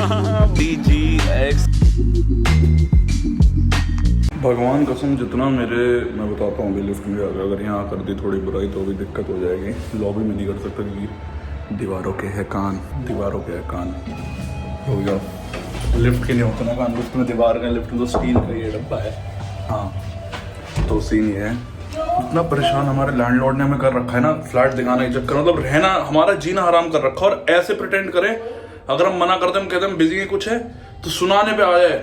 BGX। भगवान कसम जितना मेरे मैं बताता हूँ अभी लिफ्ट में अगर यहाँ कर दी थोड़ी बुराई तो भी दिक्कत हो जाएगी। लॉबी में नहीं कर सकता क्योंकि दीवारों के है कान, दीवारों के है कान। हो गया लिफ्ट के नहीं होता ना कान, लिफ्ट में दीवार का, लिफ्ट में तो स्टील का ये डब्बा है। हाँ तो सीन ये है, इतना परेशान हमारे लैंडलॉर्ड ने हमें कर रखा है ना, फ्लैट दिखाने के चक्कर मतलब रहना हमारा जीना हराम कर रखा है। और ऐसे प्रिटेंड करें अगर हम मना करते हैं, हम कहते हैं बिजी है कुछ है तो सुनाने पे आ जाए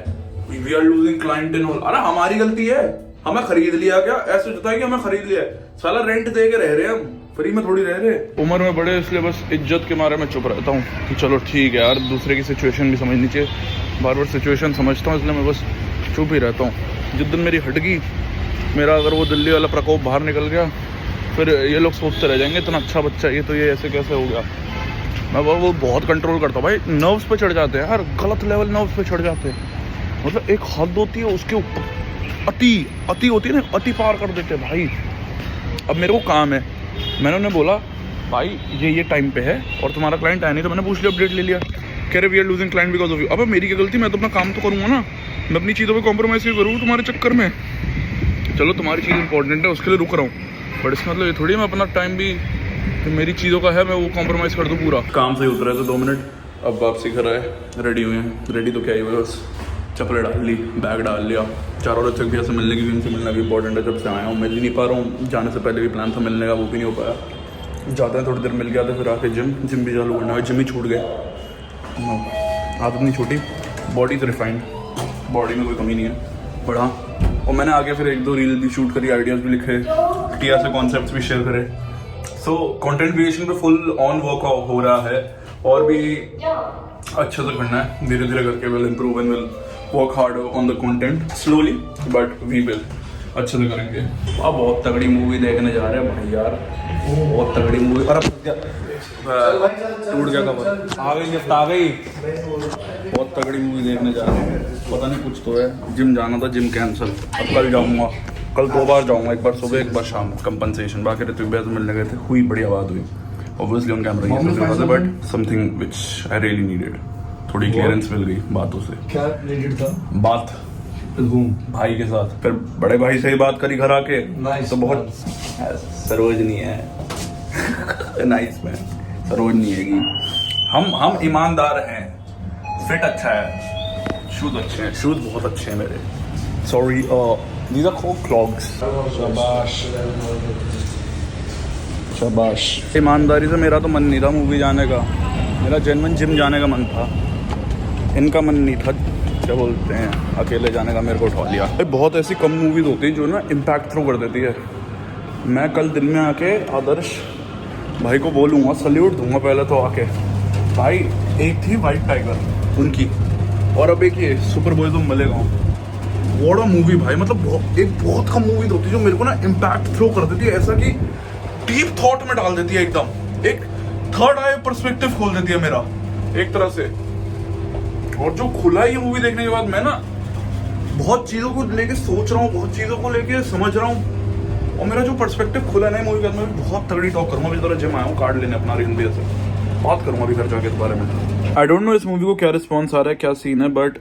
we are losing client in all. अरे हमारी गलती है, हमें खरीद लिया क्या, ऐसे होता है कि हमें खरीद लिया है, साला रेंट दे के रह रहे हैं हम, फ्री में थोड़ी रह रहे। उम्र में बड़े इसलिए बस इज्जत के मारे में चुप रहता हूँ कि चलो ठीक है यार, दूसरे की सिचुएशन भी समझनी चाहिए। बार बार सिचुएशन समझता हूँ इसलिए मैं बस चुप ही रहता हूँ। जिस दिन मेरी हटगी, मेरा अगर वो दिल्ली वाला प्रकोप बाहर निकल गया, फिर ये लोग सोचते रह जाएंगे इतना अच्छा बच्चा ये तो ये ऐसे कैसे हो गया। मैं वो बहुत कंट्रोल करता हूँ भाई, नर्व्स पे चढ़ जाते हैं यार, गलत लेवल नर्व्स पे चढ़ जाते हैं। मतलब एक हद होती है उसके ऊपर अति होती है ना, अति पार कर देते हैं भाई। अब मेरे को काम है, मैंने उन्हें बोला भाई ये टाइम पे है और तुम्हारा क्लाइंट आया नहीं, तो मैंने पूछ लिया, अपडेट ले लिया, कह रहे we are losing client because of you. अब मेरी क्या गलती, मैं तो अपना काम तो करूँगा ना, मैं अपनी चीज़ों पे कॉम्प्रोमाइज़ क्यों करूँ तुम्हारे चक्कर में। चलो तुम्हारी चीज़ इंपॉर्टेंट है उसके लिए रुक रहा हूँ, बट इसका मतलब ये थोड़ी मैं अपना टाइम भी मेरी चीज़ों का है मैं वो कॉम्प्रोमाइज़ कर दूँ पूरा। काम से ही उतरा है तो 2 मिनट, अब वापसी कर रहा है, रेडी हुए हैं। रेडी तो क्या ही हुआ, बस चप्पलें डाल ली, बैग डाल लिया, चारों रक्षक भैया से मिलने की भी, इनसे मिलना भी इंपॉर्टेंट है। जब से आया हूँ मिल ही नहीं पा रहा हूँ, जाने से पहले भी प्लान था मिलने का, वो भी नहीं हो पाया। जाते हैं थोड़ी देर मिल गया था, फिर आके जिम भी चालू करना है, जिम ही छूट गया, आदत नहीं छूटी, बॉडी तो रिफाइंड, बॉडी में कोई कमी नहीं है बड़ा। और मैंने आगे फिर 1-2 रील भी शूट करी, आइडियाज़ भी लिखे, टिया से कॉन्सेप्ट्स भी शेयर करे। सो कंटेंट क्रिएशन पे फुल ऑन वर्क हो रहा है और भी अच्छे से करना है, धीरे धीरे करके will improve and will work hard on the content slowly but we will, अच्छे से करेंगे। अब बहुत तगड़ी मूवी देखने जा रहे हैं भाई यार, बहुत तगड़ी मूवी। और अब टूट गया कवर, आ गई गिफ्ट आ गई, बहुत तगड़ी मूवी देखने जा रहे हैं, पता नहीं कुछ तो है। जिम जाना था, जिम कैंसिल, अब कल जाऊँगा, कल 2 बार जाऊँगा, एक बार सुबह एक बार शाम, कंपनसेशन। बाकी ऋतिक भैया से मिलने गए थे, हुई बढ़िया बात हुई, obviously on camera, but something which I really needed, थोड़ी क्लियरेंस मिल गई बातों से। क्या नीडेड था? बात भाई के साथ, फिर बड़े भाई से ही बात करी घर आके, तो बहुत सरोजनी है नाइस मैन, सरोजनी है कि हम ईमानदार हैं, फिट अच्छा है, शूज अच्छे हैं, शूज बहुत अच्छे हैं मेरे, सॉरी दीज आर क्लॉग्स। शाबाश शाबाश। ईमानदारी से मेरा तो मन नहीं था मूवी जाने का, मेरा जेन्युइन जिम जाने का मन था, इनका मन नहीं था, क्या बोलते हैं, अकेले जाने का मेरे को उठा लिया। बहुत ऐसी कम मूवीज़ होती हैं जो ना इम्पैक्ट थ्रू कर देती है। मैं कल दिन में आके आदर्श भाई को बोलूँगा, सल्यूट दूंगा पहले तो आके भाई। एक थी वाइट टाइगर उनकी, और अब एक ये सुपर बॉय तुम मिलेगा, व्हाट अ मूवी भाई। मतलब एक बहुत कम मूवी होती है जो मेरे को ना इम्पैक्ट थ्रो कर देती है, ऐसा कि डीप थॉट में डाल देती है, एकदम एक थर्ड आई पर्सपेक्टिव खोल देती है मेरा एक तरह से। और जो खुला ये मूवी देखने के बाद मैं ना बहुत चीज़ों को लेके सोच रहा हूँ, बहुत चीज़ों को लेके समझ रहा हूँ, और मेरा जो पर्सपेक्टिव खुला है मूवी के बाद, मैं बहुत तगड़ी टॉक करूँगा। अभी जिम आया हूँ कार्ड लेने अपना, रिंदी से बात करूँगा अभी घर जाके इस बारे में। आई डोंट नो इस मूवी को क्या रिस्पॉन्स आ रहा है, क्या सीन है, बट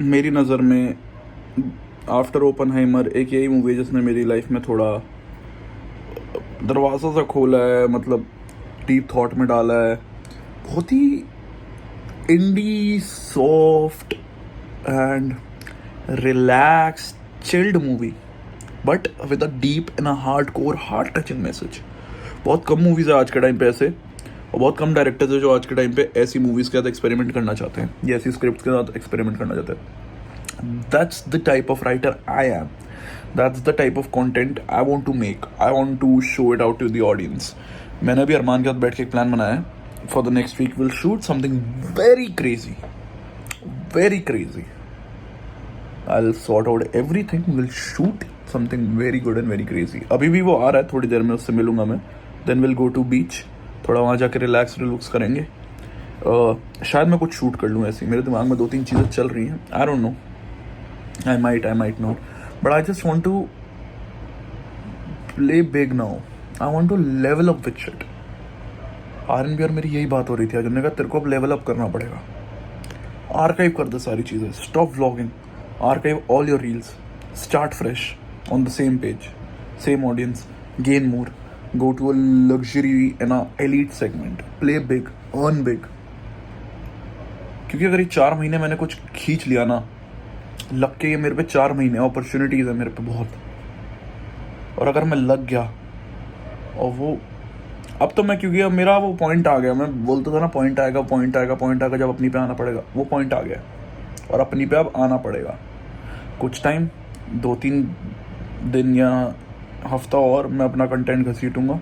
मेरी नज़र में आफ्टर ओपनहाइमर एक यही मूवी है जिसने मेरी लाइफ में थोड़ा दरवाज़ा सा खोला है, मतलब डीप थॉट में डाला है। बहुत ही indie soft and relax chilled movie, but with a deep and a hard core heart touching message. बहुत कम मूवीज़ है आज के टाइम पे ऐसे, और बहुत कम डायरेक्टर्स है जो आज के टाइम पे ऐसी मूवीज़ के साथ एक्सपेरिमेंट करना चाहते हैं, या ऐसी स्क्रिप्ट के साथ एक्सपेरिमेंट करना चाहते हैं। That's the type of writer I am, that's the type of content I want to make, I want to show it out to the audience. मैंने अभी अरमान के साथ बैठ के एक प्लान बनाया है, for the next week will shoot something very crazy, very crazy. I'll sort out everything. We'll shoot something very good and very crazy. अभी भी वो आ रहा है, थोड़ी देर में उससे मिलूंगा मैं. Then we'll go to beach. थोड़ा वहाँ जाकर रिलैक्स करेंगे. शायद मैं कुछ शूट कर लूँ ऐसे. मेरे दिमाग में 2-3 चीज़ें चल रही हैं. I don't know. I might not. But I just want to play big now. I want to level up with shit. R&B और मेरी यही बात हो रही थी आज. हमने कहा तेरे को अब लेवल अप करना पड़ेगा. आर्काइव कर दे सारी चीज़ें, stop vlogging, archive all your reels, start fresh on the same page, same audience, gain more, go to a luxury and a elite segment, play big, earn big. क्योंकि अगर ये 4 महीने मैंने कुछ खींच लिया ना, लग के ये मेरे पे 4 महीने अपॉर्चुनिटीज है मेरे पे बहुत, और अगर मैं लग गया और वो अब तो मैं, क्योंकि अब मेरा वो पॉइंट आ गया, मैं बोलता था ना पॉइंट आएगा पॉइंट आएगा पॉइंट आएगा, जब अपनी पे आना पड़ेगा, वो पॉइंट आ गया और अपनी पे अब आना पड़ेगा। कुछ टाइम 2-3 दिन या हफ्ता और मैं अपना कंटेंट घसीटूंगा,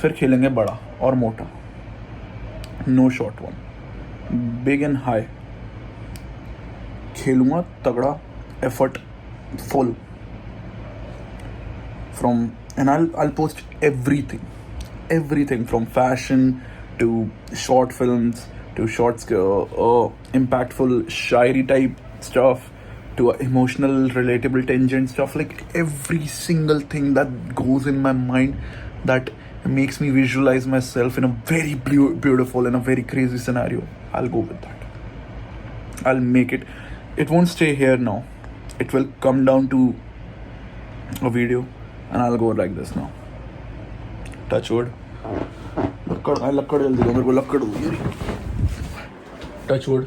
फिर खेलेंगे बड़ा और मोटा, no short one, big and high खेलूंगा, तगड़ा, effort full from, and I'll post everything from fashion to short films to impactful shairi type stuff to emotional relatable tangent stuff, like every single thing that goes in my mind that makes me visualize myself in a very beautiful and a very crazy scenario. I'll go with that. I'll make it. It won't stay here now. It will come down to a video and I'll go like this now. Touch wood. लक्कड़ जल्दी दो मेरे को, लक्कड़ दो। Touch wood.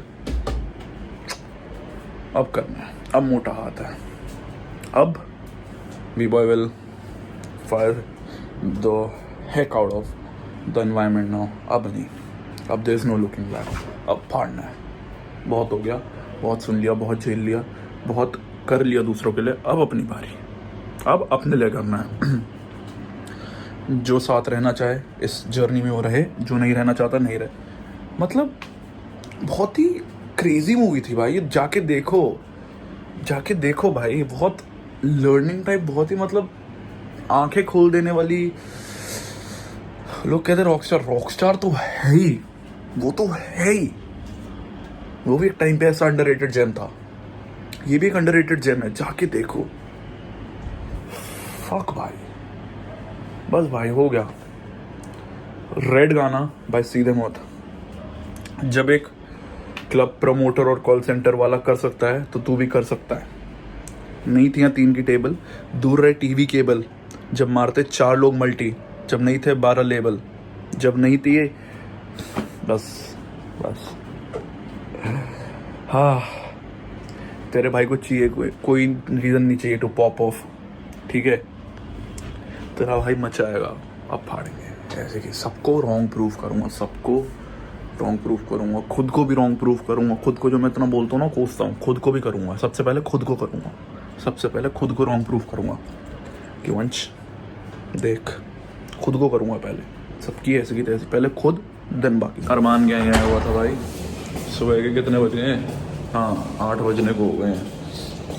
अब करना है, अब मोटा हाथ है, अब B-boy will fire the heck out of the environment now. अब नहीं, अब there is no looking back, अब फाड़ना है। बहुत हो गया, बहुत सुन लिया, बहुत झेल लिया, बहुत कर लिया दूसरों के लिए, अब अपनी बारी, अब अपने लिए करना है। जो साथ रहना चाहे इस जर्नी में वो रहे, जो नहीं रहना चाहता नहीं रहे। मतलब बहुत ही क्रेजी मूवी थी भाई, ये जाके देखो भाई, बहुत लर्निंग टाइप, बहुत ही मतलब आंखें खोल देने वाली। लोग कहते रॉकस्टार तो है ही, वो तो है ही, वो भी एक टाइम पे ऐसा अंडररेटेड जेम था, ये भी एक अंडररेटेड जेम है, जाके देखो। फक भाई, बस भाई हो गया। रेड गाना भाई सीधे मौत। जब एक क्लब प्रमोटर और कॉल सेंटर वाला कर सकता है तो तू भी कर सकता है। नहीं थी यहाँ 3 की टेबल, दूर रहे टीवी केबल, जब मारते 4 लोग मल्टी, जब नहीं थे 12 लेबल, जब नहीं थी ये बस हाँ, तेरे भाई को चाहिए कोई रीज़न नहीं चाहिए टू पॉप ऑफ, ठीक है? तेरा भाई मचाएगा, अब फाड़ेंगे ऐसे कि सबको रॉन्ग प्रूफ करूँगा, खुद को भी रॉन्ग प्रूफ करूँगा, खुद को जो मैं इतना बोलता हूँ ना, कोसता हूँ, खुद को भी करूँगा। सबसे पहले खुद को करूँगा, सबसे पहले खुद को रॉन्ग प्रूफ करूँगा कि वंश देख, खुद को करूँगा पहले, सबकी ऐसे की तैसे, पहले खुद देन बाकी। अरमान क्या आया हुआ था भाई, सुबह के कितने बजे हैं? हाँ 8 बजने को हो गए हैं।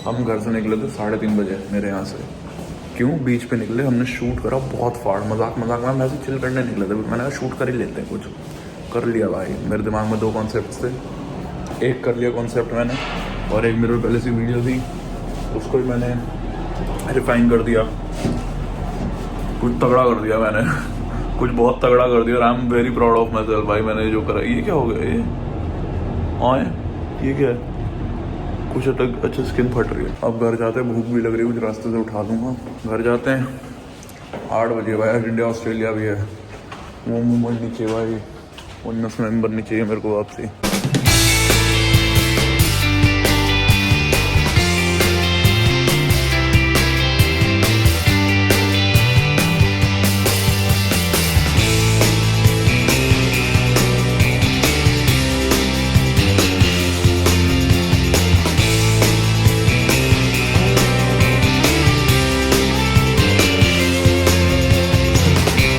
हम घर से निकले थे 3:30 बजे मेरे यहाँ से। क्यों? बीच पे निकले, हमने शूट करा, बहुत फाड़, मजाक में हम ऐसे चिल करने निकले थे, मैंने कहा शूट कर ही लेते हैं, कुछ कर लिया भाई। मेरे दिमाग में 2 कॉन्सेप्ट थे, एक कर लिया कॉन्सेप्ट मैंने, और एक मेरे पहले से वीडियो थी, उसको भी मैंने रिफाइन कर दिया, कुछ तगड़ा कर दिया मैंने कुछ बहुत तगड़ा कर दिया, और I am very proud of my self भाई। मैंने जो करा, ये क्या हो गया, ये क्या है? कुछ अच्छा स्किन फट रही है। अब घर जाते हैं, भूख भी लग रही है, कुछ रास्ते से उठा दूंगा। घर जाते हैं 8 बजे भाई, इंडिया ऑस्ट्रेलिया भी है, वो मूवमेंट नहीं चाहिए भाई, 19 नवंबर नहीं चाहिए मेरे को वापसी।